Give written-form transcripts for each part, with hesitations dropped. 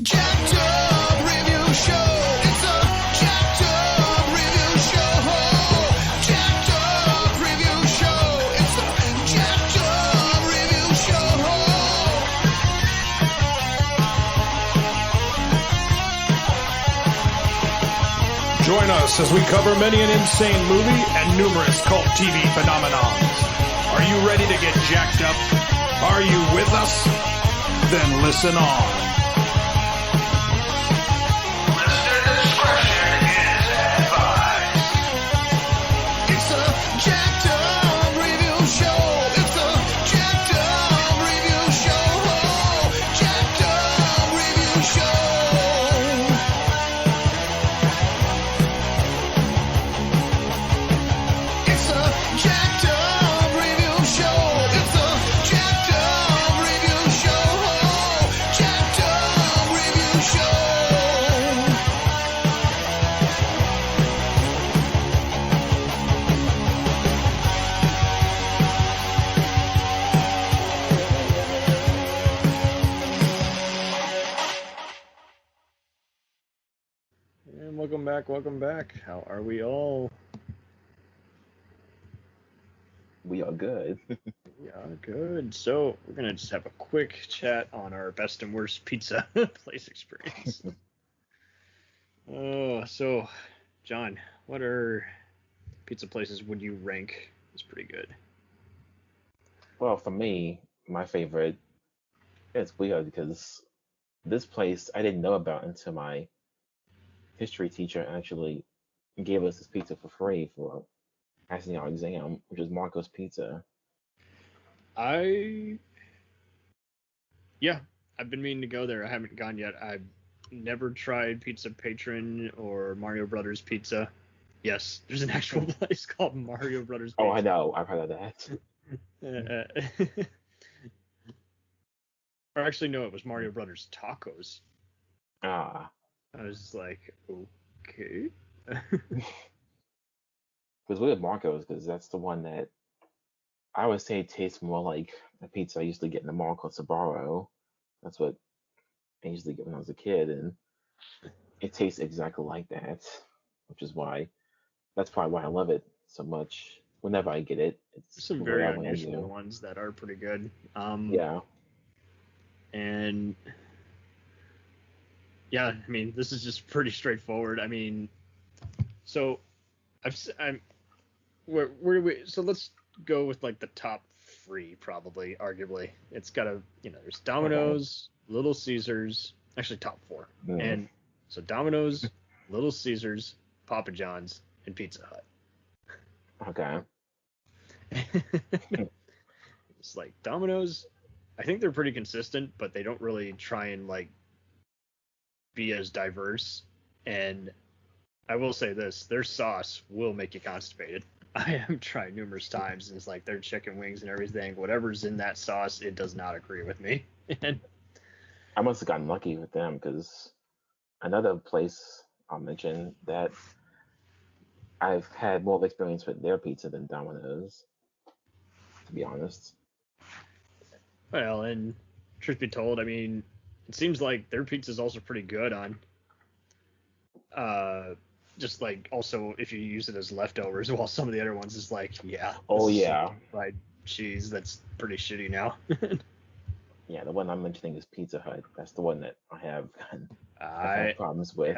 Jacked Up Review Show. It's a Jacked Up Review Show. Jacked Up Review Show. It's a Jacked Up Review Show. Join us as we cover many an insane movie and numerous cult TV phenomenons. Are you ready to get jacked up? Are you with us? Then listen on. Listener discretion is advised. It's a Jacked Up Review Show. It's a Jacked Up Review Show. Jacked Up Review Show. It's a Jacked Up Review Show. It's a Jacked Up Review Show. Jacked Up Review Show. And welcome back. How are we all? We are good. Yeah, good. So we're gonna just have a quick chat on our best and worst pizza place experience. So John, what are pizza places would you rank as pretty good? Well, for me, my favorite, it's weird because this place I didn't know about until my history teacher actually gave us this pizza for free for passing our exam, which is Marco's Pizza. I've been meaning to go there. I haven't gone yet. I've never tried Pizza Patron or Mario Brothers Pizza. Yes, there's an actual place called Mario Brothers Pizza. Oh, I know. I've heard of that. Or actually, no, it was Mario Brothers Tacos. Ah, I was like, okay. because we have Marco's because that's the one that I would say tastes more like a pizza I used to get in the mall called Sbarro. That's what I used to get when I was a kid, and it tastes exactly like that, which is why that's probably why I love it so much. Whenever I get it, it's Some what very I want to unusual do. ones that are pretty good. Yeah. And yeah, I mean, this is just pretty straightforward. I mean, so where do we? So let's go with like the top three, probably, arguably. It's got there's Domino's, Little Caesars, actually top four, and so Domino's, Little Caesars, Papa John's, and Pizza Hut. Okay. It's like Domino's, I think they're pretty consistent, but they don't really try and like be as diverse. And I will say this, their sauce will make you constipated. I have tried numerous times, and it's like their chicken wings and everything, whatever's in that sauce, it does not agree with me. And I must have gotten lucky with them because another place I'll mention that I've had more of experience with their pizza than Domino's, to be honest. well, and truth be told, I mean, it seems like their pizza's also pretty good on just like also if you use it as leftovers, while some of the other ones is like, yeah. Oh, this is yeah. fried cheese that's pretty shitty now. Yeah, the one I'm mentioning is Pizza Hut. That's the one that I have I had problems with.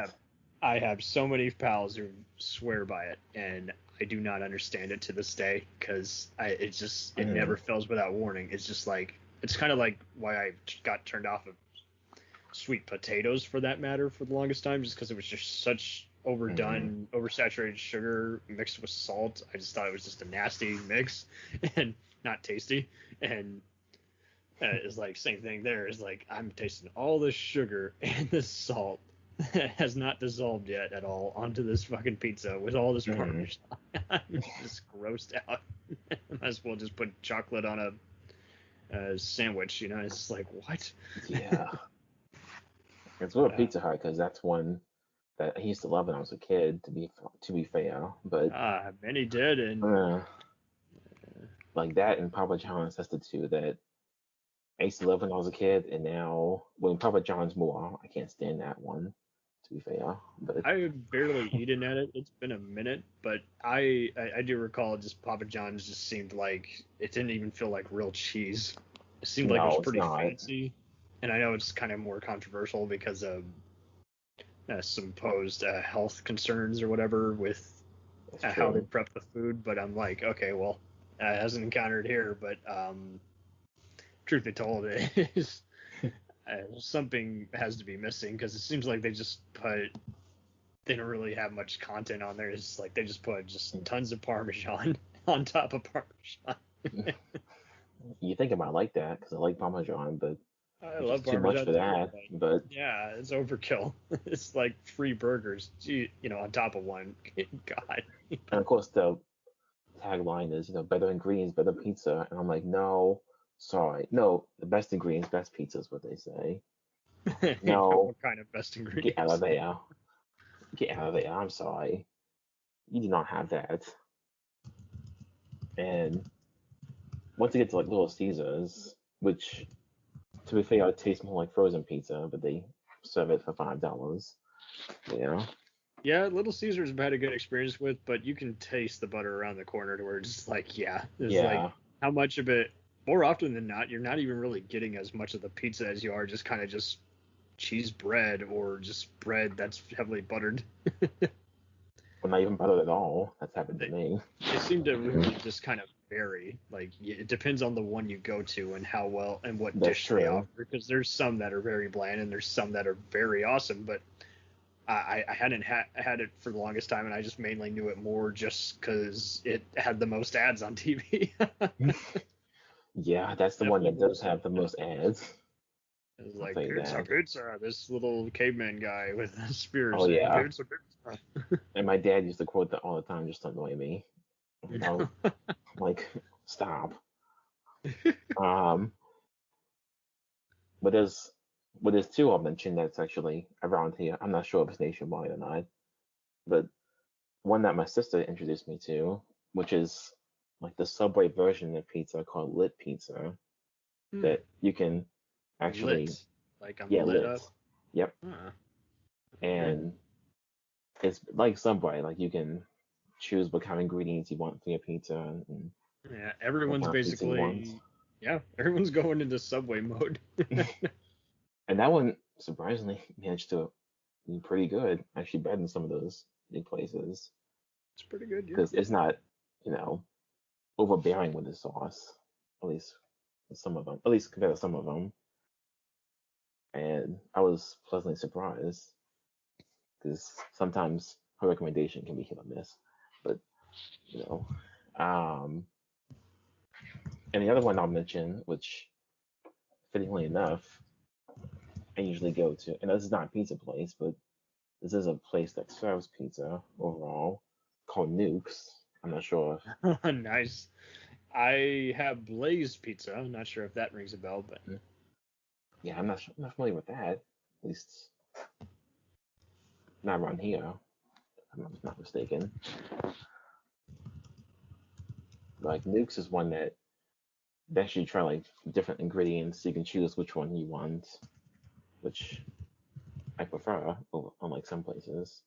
I have so many pals who swear by it, and I do not understand it to this day because it never fails without warning. It's just like, it's kind of like why I got turned off of sweet potatoes for that matter for the longest time, just because it was just such overdone, oversaturated sugar mixed with salt. I just thought it was just a nasty mix and not tasty. And it's like same thing there. It's like I'm tasting all this sugar and this salt that has not dissolved yet at all onto this fucking pizza with all this parmesan. I'm just grossed out. Might as well just put chocolate on a sandwich, you know? It's just like, what? Yeah. It's with Pizza Hut because that's one that I used to love when I was a kid. To be fair, but many did, and like that and Papa John's, that's the two that I used to love when I was a kid, and now when Papa John's more, I can't stand that one. To be fair, but I've barely eaten at it. It's been a minute, but I do recall just Papa John's just seemed like it didn't even feel like real cheese. It seemed like it was no, it's pretty not. fancy, and I know it's kind of more controversial because of some posed health concerns or whatever with That's how they true. prep the food. But I'm like, okay, well, it hasn't encountered here, but truth be told, it is something has to be missing because it seems like they don't really have much content on there. It's like they just put just tons of Parmesan on top of Parmesan. You think I might like that because I like Parmesan, but I it's love just too much Parmesan for too, that. but But yeah, it's overkill. It's like free burgers, on top of one. God. and of course the tagline is, better ingredients, better pizza, and I'm like, no, sorry, no, the best ingredients, best pizza is what they say. No, What kind of best get out ingredients? of there, get out of there. I'm sorry, you do not have that. And once you get to like Little Caesars, which to be fair, it tastes more like frozen pizza, but they serve it for $5. You know? Yeah, Little Caesars I've had a good experience with, but you can taste the butter around the corner to where it's just like, yeah, it's like Yeah, how much of it. More often than not, you're not even really getting as much of the pizza as you are just kind of just cheese bread or just bread that's heavily buttered. well, not even buttered at all. That's happened to They, me. they seem to really just kind of vary. Like it depends on the one you go to and how well and what That's dish they true. offer. Because there's some that are very bland and there's some that are very awesome. But I hadn't had it for the longest time, and I just mainly knew it more just because it had the most ads on TV. Yeah, that's the one Definitely that more does so. have the most ads. It was I'll tell like you pizza, that. pizza. This little caveman guy with a spear Oh saying yeah, pizza, pizza. and my dad used to quote that all the time just to annoy me. I'm like, stop. Um, but there's two I'll mention that's actually around here. I'm not sure if it's nationwide or not, but one that my sister introduced me to, which is like the Subway version of pizza called Lit Pizza Hmm. that you can actually, Lit, like I'm yeah, lit lit. up. Yep. Huh. Okay. And it's like Subway, like you can choose what kind of ingredients you want for your pizza and Yeah, what everyone's kind of pizza you want. basically, yeah, everyone's going into Subway mode. And that one surprisingly managed to be pretty good, actually better than some of those big places, It's pretty good, yeah. because it's not, you know, overbearing with the sauce, at least with some of them, at least compared to some of them. And I was pleasantly surprised because sometimes her recommendation can be hit or miss. But you know, um, and the other one I'll mention, which fittingly enough, I usually go to, and this is not a pizza place, but this is a place that serves pizza overall, called Nukes. I'm not sure Nice. I have Blaze Pizza. I'm not sure if that rings a bell, but if, yeah, I'm not familiar with that. At least not around here. If I'm not mistaken. Like Nukes is one that they actually try like different ingredients. So you can choose which one you want, which I prefer, unlike some places.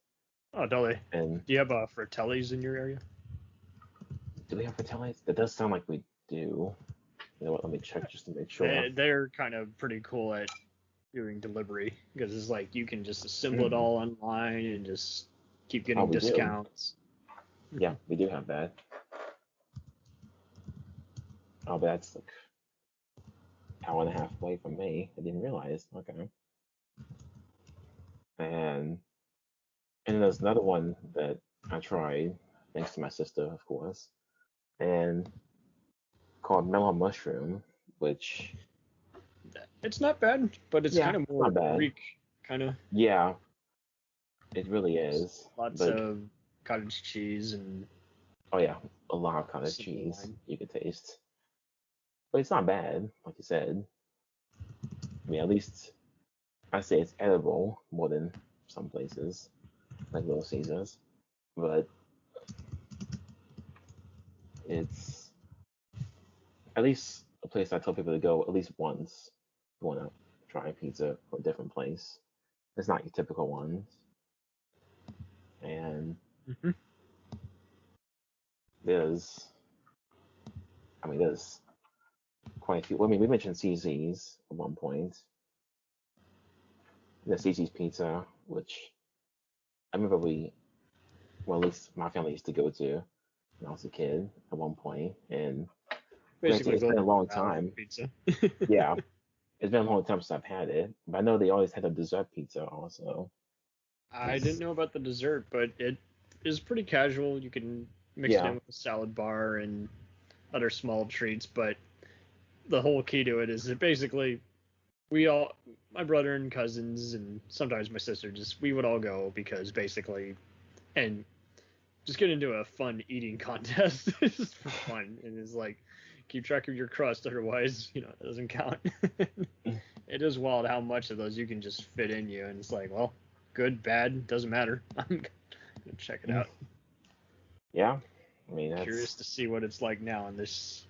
oh, Dolly, And do you have Fratelli's in your area? do we have Fratellis? That does sound like we do. You know what? Let me check just to make sure. They're kind of pretty cool at doing delivery because it's like you can just assemble it Mm. all online and just keep Oh, getting we do. discounts. Yeah, we do have that. Oh, but that's like an hour and a half away from me. I didn't realize. Okay. And then there's another one that I tried, thanks to my sister, of course, and called Mellow Mushroom, which It's not bad, but it's yeah, kind of it's more not bad. Greek, kind of Yeah, it really is. lots But of cottage cheese and oh yeah, a lot of cottage simple cheese wine. you could taste. But it's not bad, like you said. I mean, at least I say it's edible more than some places, like Little Caesars. But it's at least a place I tell people to go at least once. If you want to try pizza from a different place. It's not your typical ones. And Mm-hmm. there's quite a few. I mean, we mentioned CZ's at one point. The CZ's Pizza, which I remember at least my family used to go to when I was a kid at one point. And granted, Basically, it's been a long Golden time. Pizza. Yeah, it's been a long time since I've had it. But I know they always had a dessert pizza also. I didn't know about the dessert, but it is pretty casual. You can mix it Yeah. in with a salad bar and other small treats, but the whole key to it is that basically my brother and cousins and sometimes my sister, we would all go because basically, and just get into a fun eating contest just for fun, and it's like keep track of your crust, otherwise it doesn't count. It is wild how much of those you can just fit in you, and it's like, well, good, bad, doesn't matter. I'm gonna check it out. Yeah, I mean Curious to see what it's like now in this.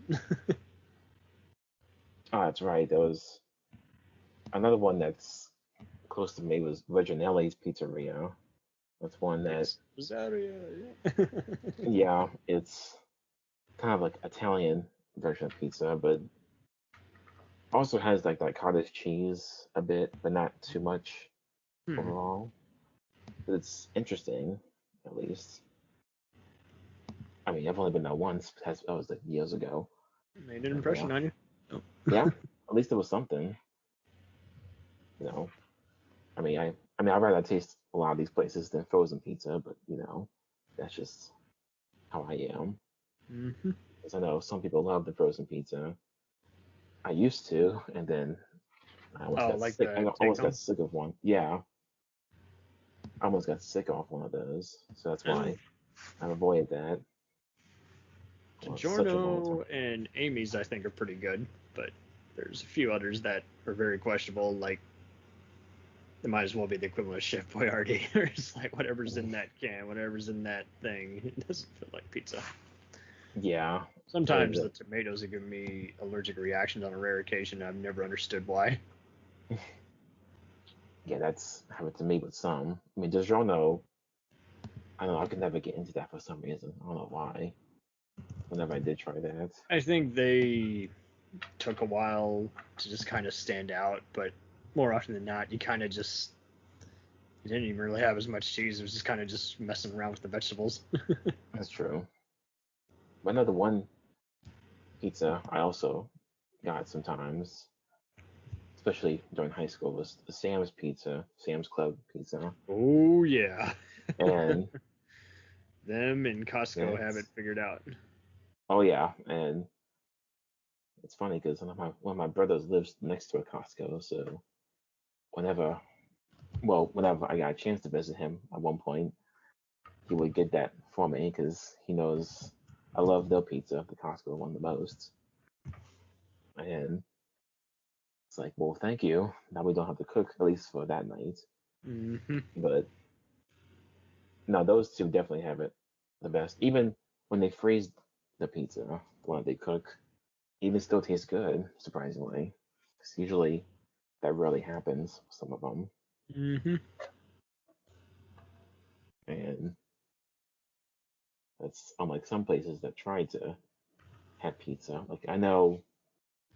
Oh, that's right. There was another one that's close to me was Reginelli's Pizzeria. That's one that, Rosario, yeah, it's kind of like Italian version of pizza, but also has like that cottage cheese a bit, but not too much overall. But it's interesting, at least. I mean, I've only been there once. That was like years ago. Made an impression on you. Yeah, at least it was something. I mean, I'd rather taste a lot of these places than frozen pizza, but that's just how I am. Mm-hmm. Because I know some people love the frozen pizza. I used to, and then I almost got like sick. the I almost got take-home? sick of one. Yeah, I almost got sick off one of those. So that's why I've avoided that. Well, it's such a long time. DiGiorno and Amy's, I think, are pretty good, but there's a few others that are very questionable. Like, it might as well be the equivalent of Chef Boyardee. It's like whatever's in that can, whatever's in that thing, it doesn't feel like pizza. Yeah. Sometimes the tomatoes have given me allergic reactions on a rare occasion. I've never understood why. Yeah, that's happened to me with some. I mean, DiGiorno, I don't know, I could never get into that for some reason. I don't know why. Whenever I did try that. I think they took a while to just kind of stand out, but more often than not, you kind of just you didn't even really have as much cheese. It was just kind of just messing around with the vegetables. That's true. But another one pizza I also got sometimes, especially during high school, was the Sam's Pizza, Sam's Club Pizza. Oh yeah. And Them and Costco have it figured out. oh yeah, and it's funny because one of my brothers lives next to a Costco, so whenever I got a chance to visit him at one point, he would get that for me because he knows I love their pizza, the Costco one, the most. And it's like, well, thank you. Now we don't have to cook, at least for that night. Mm-hmm. But no, those two definitely have it the best. Even when they freeze the pizza, the one that they cook, even still tastes good, surprisingly. 'Cause usually that rarely happens with some of them. Mm-hmm. And that's unlike some places that try to have pizza. Like I know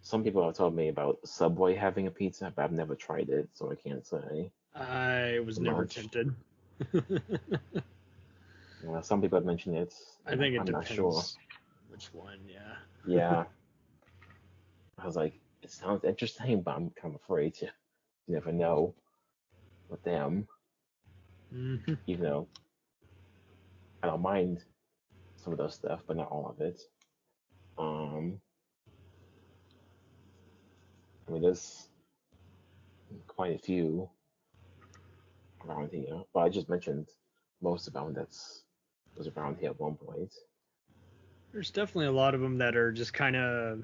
some people have told me about Subway having a pizza, but I've never tried it, so I can't say I was never much. tempted. Some people have mentioned it. I think it I'm not depends sure. which one, yeah. Yeah. I was like, it sounds interesting, but I'm kind of afraid to. You never know with them. Mm-hmm. Even though I don't mind some of those stuff, but not all of it. I mean, there's quite a few around here, but I just mentioned most of them was around here at one point. There's definitely a lot of them that are just kind of,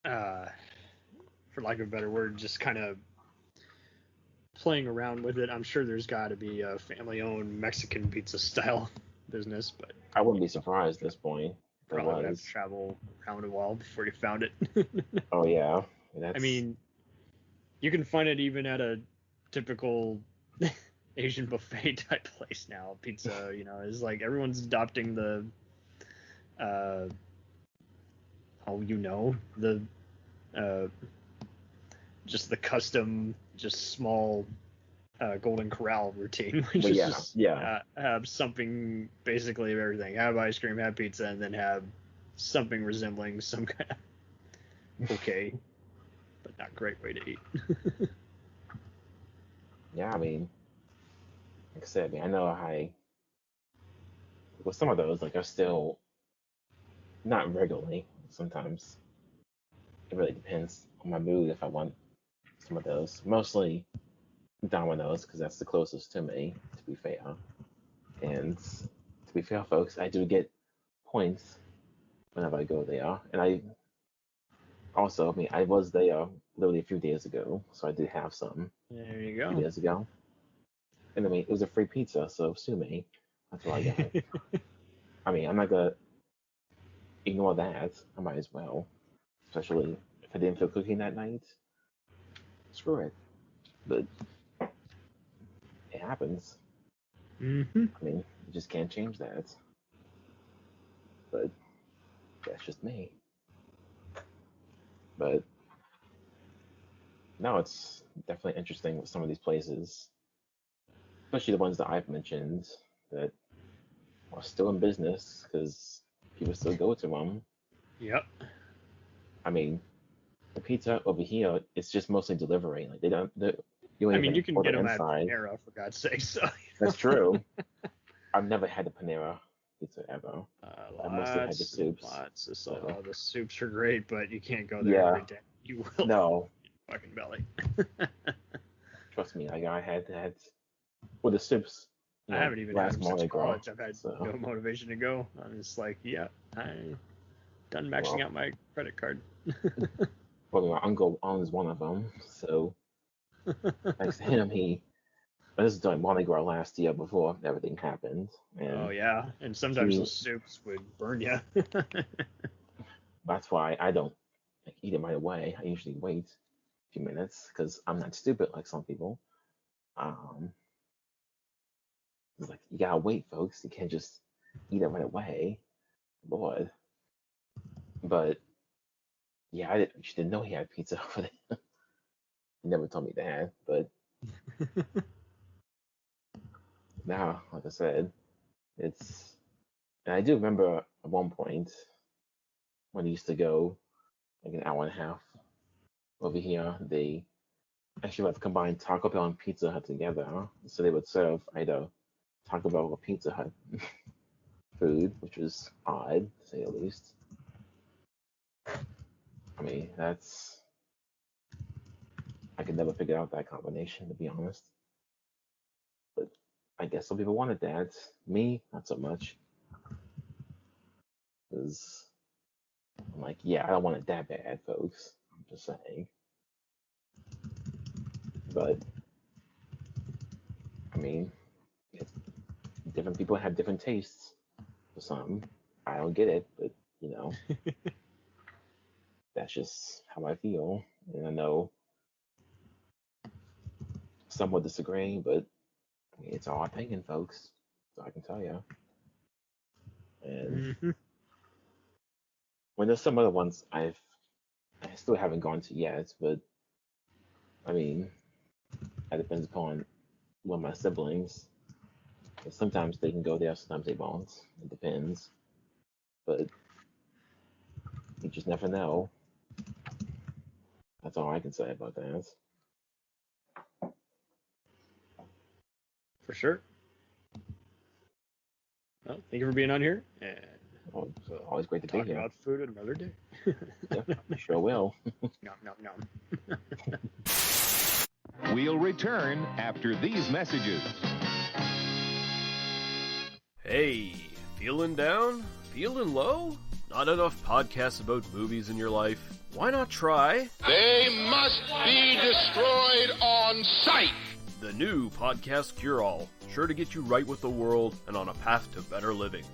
for lack of a better word, just kind of playing around with it. I'm sure there's got to be a family-owned Mexican pizza style business, but I wouldn't be surprised at this point. Probably would have to travel around a while before you found it. Oh yeah. I mean, you can find it even at a typical Asian buffet type place now. Pizza, is like everyone's adopting the, just the custom, just small Golden Corral routine, which is just have something basically of everything. Have ice cream, have pizza, and then have something resembling some kind of okay, but not great way to eat. Yeah, I mean, like I said, I know with some of those, like, are still not regularly. Sometimes it really depends on my mood if I want some of those. Mostly Domino's, because that's the closest to me, to be fair. And to be fair, folks, I do get points whenever I go there. And I was there literally a few days ago, so I did have some. There you go. A few days ago. And I mean, it was a free pizza, so sue me. That's what I got. I mean, I'm not going to ignore that. I might as well. Especially if I didn't feel cooking that night. Screw it. But it happens. Mm-hmm. I mean, you just can't change that. But that's just me. But no, it's definitely interesting with some of these places, especially the ones that I've mentioned that are still in business because people still go to them. Yep. I mean, the pizza over here, it's just mostly delivery. Like you can get them inside. At Panera, for God's sake. So. That's true. I've never had the Panera pizza ever. I mostly had the soups. The soups are great, but you can't go there every day. You will. No. Fucking belly. Trust me, I had the soups. I haven't even had them since college. I've had no motivation to go. I'm just like, I'm done maxing out my credit card. Well, my uncle owns one of them, so thanks to him, this is during Mardi Gras last year before everything happened. And and sometimes those soups would burn you. That's why I don't eat it right away. I usually wait a few minutes because I'm not stupid like some people. It's like, you gotta wait, folks. You can't just eat it right away. Lord. But yeah, I didn't know he had pizza over there. He never told me that, but now, like I said, and I do remember at one point when I used to go like an hour and a half over here, they actually have combined Taco Bell and Pizza Hut together. So they would serve either Taco Bell or Pizza Hut food, which was odd, to say the least. I mean, I could never figure out that combination, to be honest. But I guess some people wanted that. Me, not so much. Because I'm like, I don't want it that bad, folks. I'm just saying. But, I mean, different people have different tastes for some. I don't get it, but, that's just how I feel. And I know some would disagree, but it's our opinion, folks. So I can tell you. And when there's some other ones I still haven't gone to yet, but I mean, that depends upon one of my siblings. Sometimes they can go there, sometimes they won't. It depends. But you just never know. That's all I can say about that. For sure. Well, thank you for being on here. And always great to be here. Talk about food another day. Yep, sure will. Nom. We'll return after these messages. Hey, feeling down? Feeling low? Not enough podcasts about movies in your life? Why not try... They must be destroyed on sight! The new Podcast Cure-All, sure to get you right with the world and on a path to better living.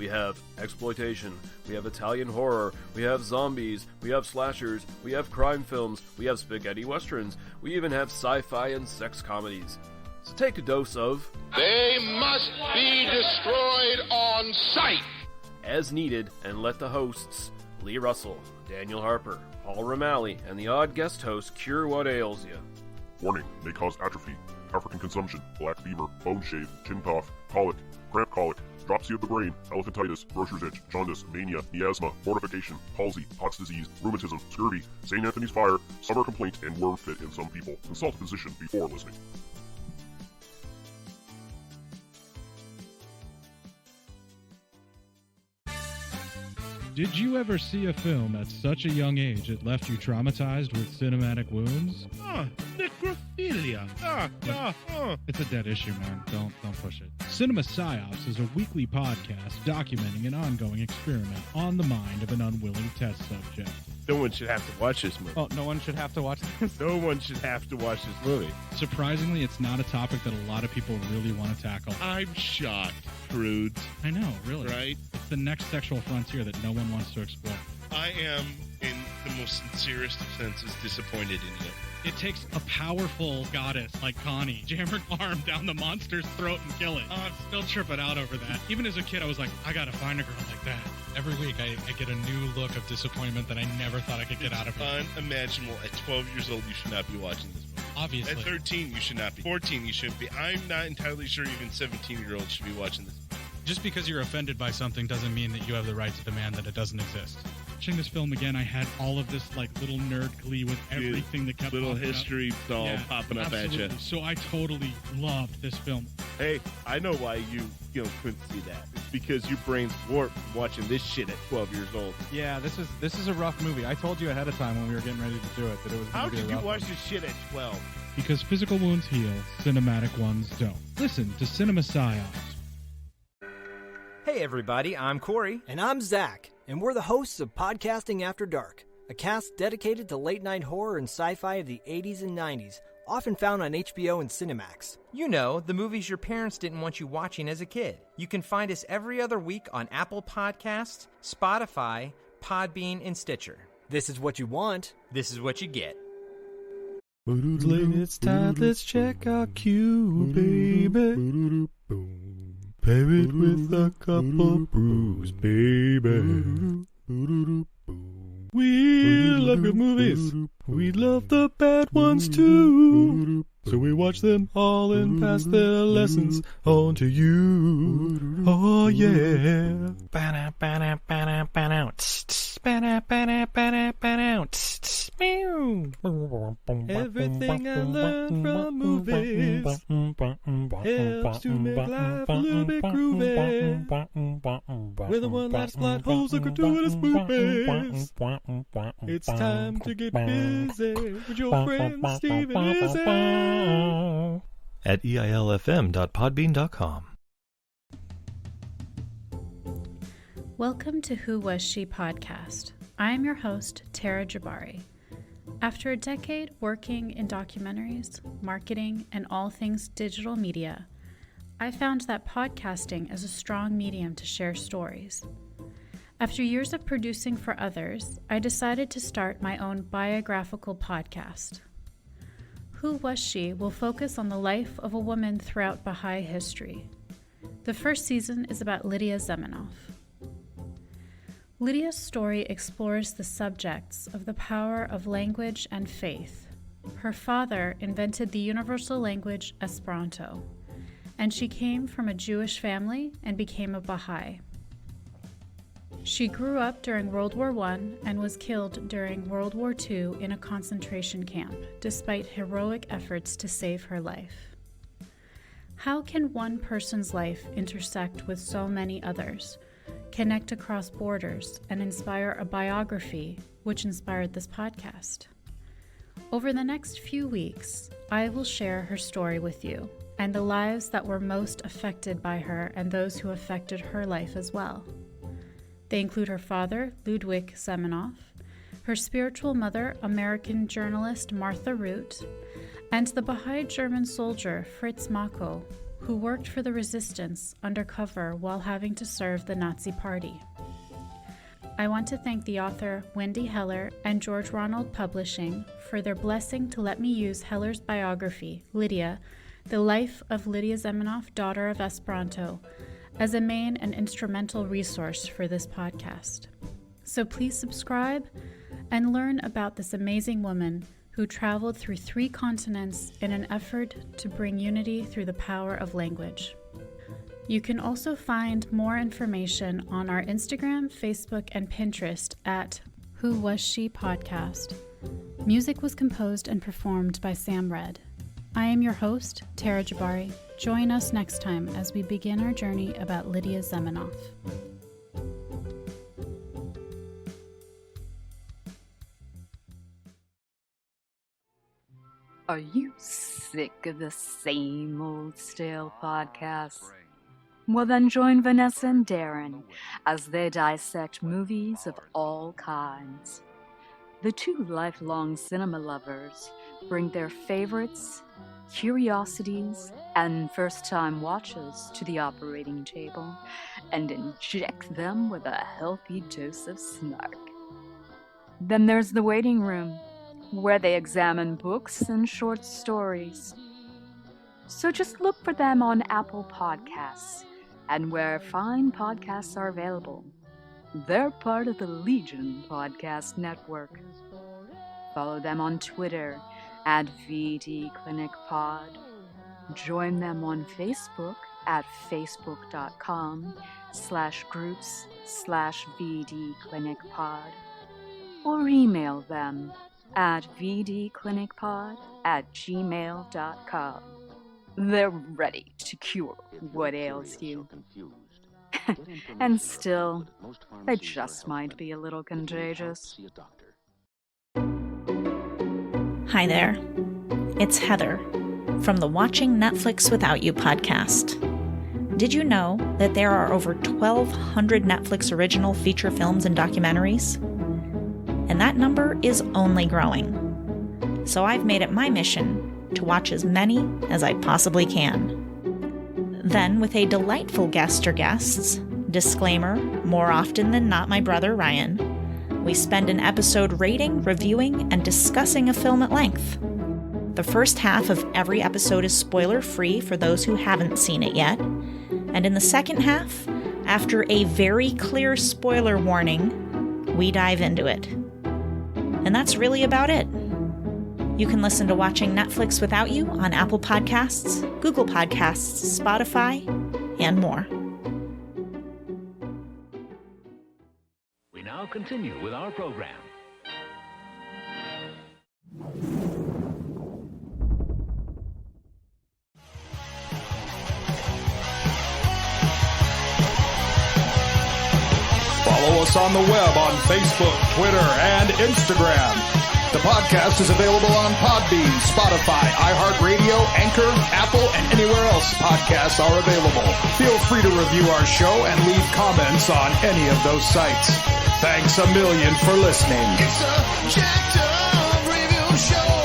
We have exploitation, we have Italian horror, we have zombies, we have slashers, we have crime films, we have spaghetti westerns, we even have sci-fi and sex comedies. So take a dose of... They must be destroyed on sight! As needed, and let the hosts, Lee Russell, Daniel Harper, Paul Romali, and the odd guest host cure what ails you. Warning, may cause atrophy, African consumption, black fever, bone shave, chin cough, colic, cramp colic, dropsy of the brain, elephantitis, grocer's itch, jaundice, mania, miasma, mortification, palsy, Pott's disease, rheumatism, scurvy, St. Anthony's fire, summer complaint, and worm fit in some people. Consult a physician before listening. Did you ever see a film at such a young age it left you traumatized with cinematic wounds? Necrophilia. It's a dead issue, man. Don't push it. Cinema Psyops is a weekly podcast documenting an ongoing experiment on the mind of an unwilling test subject. No one should have to watch this movie. Oh, no one should have to watch this? No one should have to watch this movie. Surprisingly, it's not a topic that a lot of people really want to tackle. I'm shocked, Prudes. I know, really. Right? It's the next sexual frontier that no one wants to explore. I am, in the most sincerest of senses, disappointed in you. It takes a powerful goddess like Connie, jam her arm down the monster's throat and kill it. Oh, I'm still tripping out over that. Even as a kid, I was like, I gotta find a girl like that. Every week, I get a new look of disappointment that I never thought I could get out of her. Unimaginable. At 12 years old, you should not be watching this movie. Obviously. At 13, you should not be. 14, you shouldn't be. I'm not entirely sure even 17-year-olds should be watching this. Just because you're offended by something doesn't mean that you have the right to demand that it doesn't exist. Watching this film again, I had all of this like little nerd glee with everything that kept little popping history up. all popping up absolutely. at you. So I totally loved this film. Hey, I know why you couldn't see that. It's because your brain's warped from watching this shit at 12 years old. Yeah, this is a rough movie. I told you ahead of time when we were getting ready to do it that it was How going to be did a you rough watch one. this shit at 12? Because physical wounds heal, cinematic ones don't. Listen to Cinema Psyops. Hey everybody, I'm Corey. And I'm Zach, and we're the hosts of Podcasting After Dark, a cast dedicated to late-night horror and sci-fi of the 80s and 90s, often found on HBO and Cinemax. You know, the movies your parents didn't want you watching as a kid. You can find us every other week on Apple Podcasts, Spotify, Podbean, and Stitcher. This is what you want. This is what you get. It's time, let's check our queue, baby. Pair it with a couple brews, baby. We love good movies. We love the bad ones too. So we watch them all and pass their lessons on to you. Oh yeah. Everything I learned from movies helps to make life a little bit groovy. With a one-last plot holes of gratuitous movies. It's time to get busy with your friend Steve and Izzy at eilfm.podbean.com. Welcome to Who Was She podcast. I am your host, Tara Jabari. After a decade working in documentaries, marketing, and all things digital media, I found that podcasting is a strong medium to share stories. After years of producing for others, I decided to start my own biographical podcast. Who Was She will focus on the life of a woman throughout Baha'i history. The first season is about Lydia Zamenhof. Lydia's story explores the subjects of the power of language and faith. Her father invented the universal language Esperanto, and she came from a Jewish family and became a Baha'i. She grew up during World War I and was killed during World War II in a concentration camp, despite heroic efforts to save her life. How can one person's life intersect with so many others, connect across borders, and inspire a biography which inspired this podcast? Over the next few weeks, I will share her story with you and the lives that were most affected by her and those who affected her life as well. They include her father, Ludwig Zamenhof, her spiritual mother, American journalist Martha Root, and the Baha'i German soldier Fritz Mako, who worked for the resistance undercover while having to serve the Nazi Party. I want to thank the author Wendy Heller and George Ronald Publishing for their blessing to let me use Heller's biography, Lydia, The Life of Lydia Zamenhof, Daughter of Esperanto, as a main and instrumental resource for this podcast. So please subscribe and learn about this amazing woman who traveled through 3 continents in an effort to bring unity through the power of language. You can also find more information on our Instagram, Facebook, and Pinterest at Who Was She Podcast. Music was composed and performed by Sam Red. I am your host, Tara Jabari. Join us next time as we begin our journey about Lydia Zamenhof. Are you sick of the same old stale podcasts? Well, then join Vanessa and Darren as they dissect movies of all kinds. The 2 lifelong cinema lovers bring their favorites, curiosities, and first-time watches to the operating table and inject them with a healthy dose of snark. Then there's the waiting room, where they examine books and short stories. So just look for them on Apple Podcasts and where fine podcasts are available. They're part of the Legion Podcast Network. Follow them on Twitter at VDClinicPod. Join them on Facebook at facebook.com/groups/VDClinicPod. Or email them at vdclinicpod@gmail.com. They're ready to cure what ails you. And still, they just might be a little contagious. Hi there. It's Heather from the Watching Netflix Without You podcast. Did you know that there are over 1,200 Netflix original feature films and documentaries? And that number is only growing. So I've made it my mission to watch as many as I possibly can. Then, with a delightful guest or guests, disclaimer, more often than not my brother Ryan, we spend an episode rating, reviewing, and discussing a film at length. The first half of every episode is spoiler-free for those who haven't seen it yet, and in the second half, after a very clear spoiler warning, we dive into it. And that's really about it. You can listen to Watching Netflix Without You on Apple Podcasts, Google Podcasts, Spotify, and more. We now continue with our program. Follow us on the web on Facebook, Twitter, and Instagram. The podcast is available on Podbean, Spotify, iHeartRadio, Anchor, Apple, and anywhere else podcasts are available. Feel free to review our show and leave comments on any of those sites. Thanks a million for listening. It's a jacked up review show.